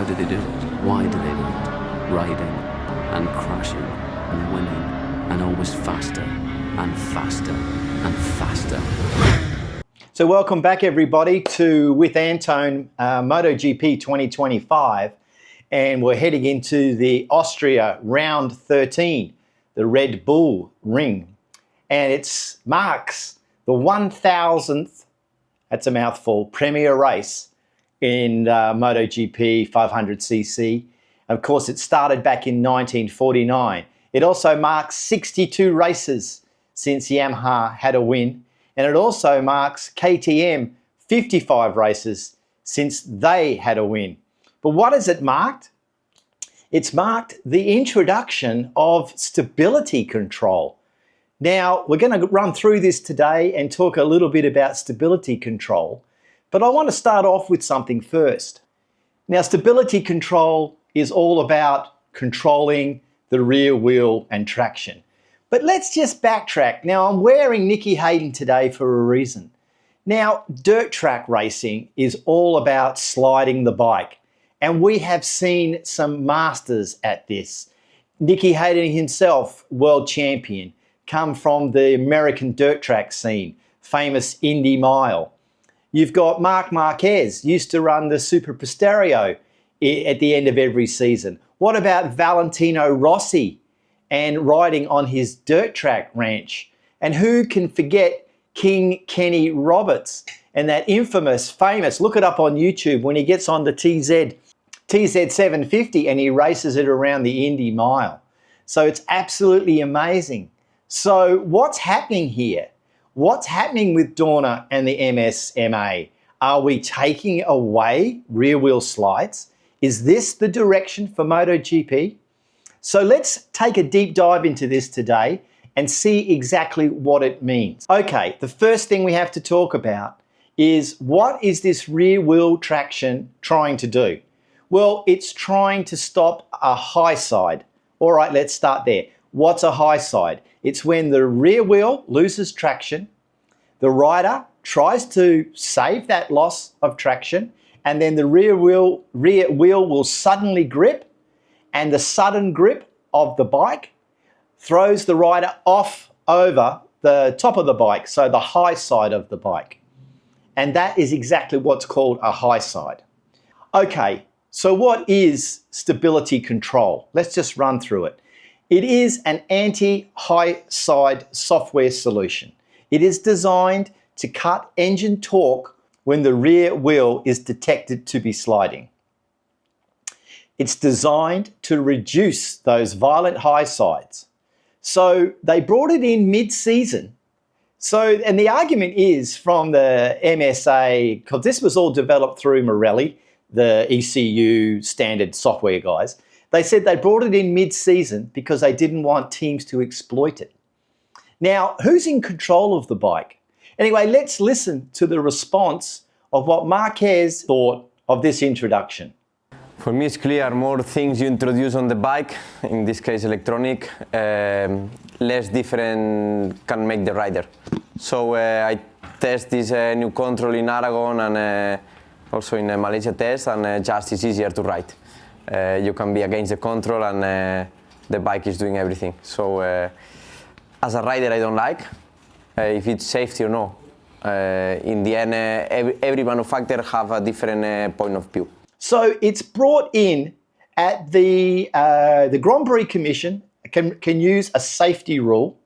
do they do it? Why do they do it? Riding and crashing and winning and always faster and faster and faster. So welcome back everybody to With Antone MotoGP 2025, and we're heading into the Austria round 13, the Red Bull Ring, and it marks the 1000th, that's a mouthful, premier race in MotoGP 500cc. Of course, it started back in 1949. It also marks 62 races since Yamaha had a win, and it also marks KTM 55 races since they had a win. But what has it marked? It's marked the introduction of stability control. Now, we're going to run through this today and talk a little bit about stability control, but I want to start off with something first. Now, stability control is all about controlling the rear wheel and traction. But let's just backtrack. Now, I'm wearing Nicky Hayden today for a reason. Now, dirt track racing is all about sliding the bike, and we have seen some masters at this. Nicky Hayden himself, world champion, come from the American dirt track scene, famous Indy Mile. You've got Marc Marquez, used to run the Super Posterio at the end of every season. What about Valentino Rossi and riding on his dirt track ranch? And who can forget King Kenny Roberts and that infamous, famous, look it up on YouTube, when he gets on the TZ 750 and he races it around the Indy Mile. So it's absolutely amazing. So what's happening here? What's happening with Dorna and the MSMA? Are we taking away rear wheel slides? Is this the direction for MotoGP? So let's take a deep dive into this today and see exactly what it means. Okay, the first thing we have to talk about is, what is this rear wheel traction trying to do? Well, it's trying to stop a high side. All right, let's start there. What's a high side? It's when the rear wheel loses traction, the rider tries to save that loss of traction, and then the rear wheel will suddenly grip, and the sudden grip of the bike throws the rider off over the top of the bike, so the high side of the bike. And that is exactly what's called a high side. Okay, so what is stability control? Let's just run through it. It is an anti-highside software solution. It is designed to cut engine torque when the rear wheel is detected to be sliding. It's designed to reduce those violent high sides. So they brought it in mid-season. And the argument is from the MSA, because this was all developed through Morelli, the ECU standard software guys. They said they brought it in mid-season because they didn't want teams to exploit it. Now, who's in control of the bike? Anyway, let's listen to the response of what Marquez thought of this introduction. For me, it's clear, more things you introduce on the bike, in this case electronic, less different can make the rider. So I test this new control in Aragon and also in Malaysia test, and just it's easier to ride. You can be against the control and the bike is doing everything. So as a rider, I don't like if it's safety or no. In the end, every manufacturer have a different point of view. So it's brought in at the Grand Prix Commission can use a safety rule,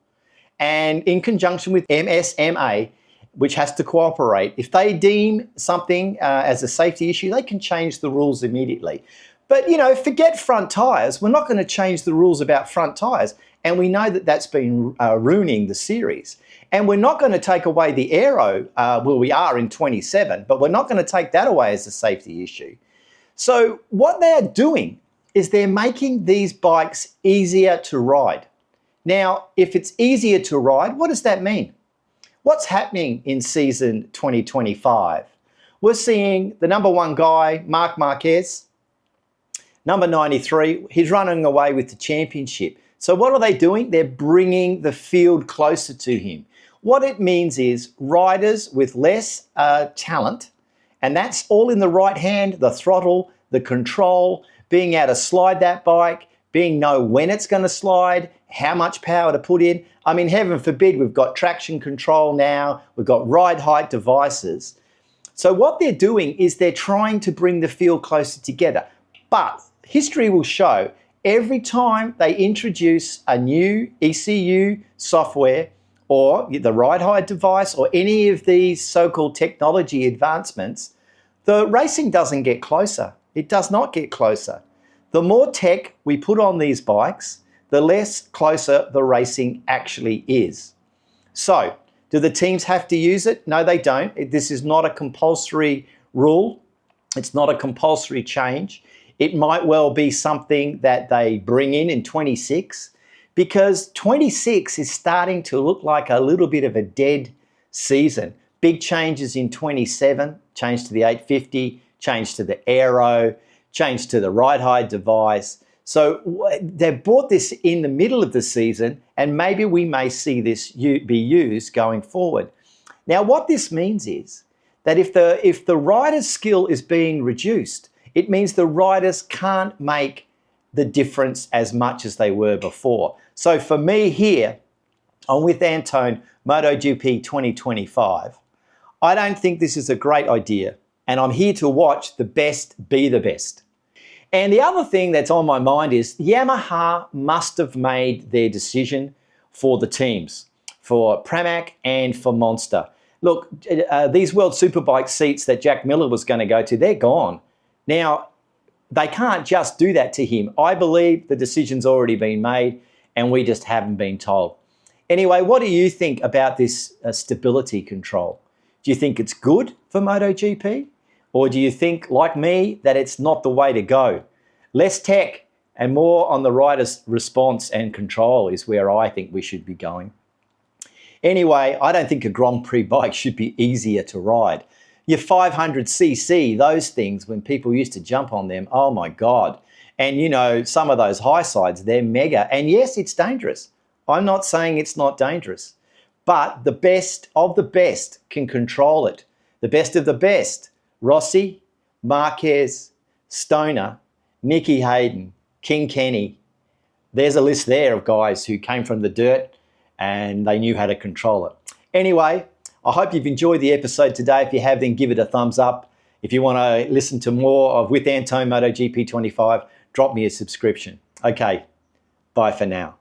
and in conjunction with MSMA, which has to cooperate, if they deem something as a safety issue, they can change the rules immediately. But, you know, forget front tyres. We're not going to change the rules about front tyres. And we know that that's been ruining the series. And we're not going to take away the aero, well, we are in 27, but we're not going to take that away as a safety issue. So what they're doing is they're making these bikes easier to ride. Now, if it's easier to ride, what does that mean? What's happening in season 2025? We're seeing the number one guy, Marc Marquez, number 93, he's running away with the championship. So what are they doing? They're bringing the field closer to him. What it means is riders with less talent, and that's all in the right hand, the throttle, the control, being able to slide that bike, being know when it's going to slide, how much power to put in. I mean, heaven forbid, we've got traction control now, we've got ride height devices. So what they're doing is they're trying to bring the field closer together. But history will show every time they introduce a new ECU software or the ride height device or any of these so-called technology advancements, the racing doesn't get closer. It does not get closer. The more tech we put on these bikes, the less closer the racing actually is. So, do the teams have to use it? No, they don't. This is not a compulsory rule. It's not a compulsory change. It might well be something that they bring in 26, because 26 is starting to look like a little bit of a dead season. Big changes in 27, change to the 850, change to the aero, change to the ride height device. So they've brought this in the middle of the season, and maybe we may see this be used going forward. Now, what this means is that if the rider's skill is being reduced, it means the riders can't make the difference as much as they were before. So for me here, I'm with Antone, MotoGP 2025. I don't think this is a great idea, and I'm here to watch the best be the best. And the other thing that's on my mind is Yamaha must have made their decision for the teams, for Pramac and for Monster. Look, these World Superbike seats that Jack Miller was going to go to, they're gone. Now, they can't just do that to him. I believe the decision's already been made and we just haven't been told. Anyway, what do you think about this stability control? Do you think it's good for MotoGP? Or do you think, like me, that it's not the way to go? Less tech and more on the rider's response and control is where I think we should be going. Anyway, I don't think a Grand Prix bike should be easier to ride. Your 500cc, those things, when people used to jump on them, oh my God. And you know, some of those high sides, they're mega. And yes, it's dangerous. I'm not saying it's not dangerous. But the best of the best can control it. The best of the best. Rossi, Marquez, Stoner, Nicky Hayden, King Kenny. There's a list there of guys who came from the dirt and they knew how to control it. Anyway, I hope you've enjoyed the episode today. If you have, then give it a thumbs up. If you want to listen to more of With Antone MotoGP 25, drop me a subscription. Okay, bye for now.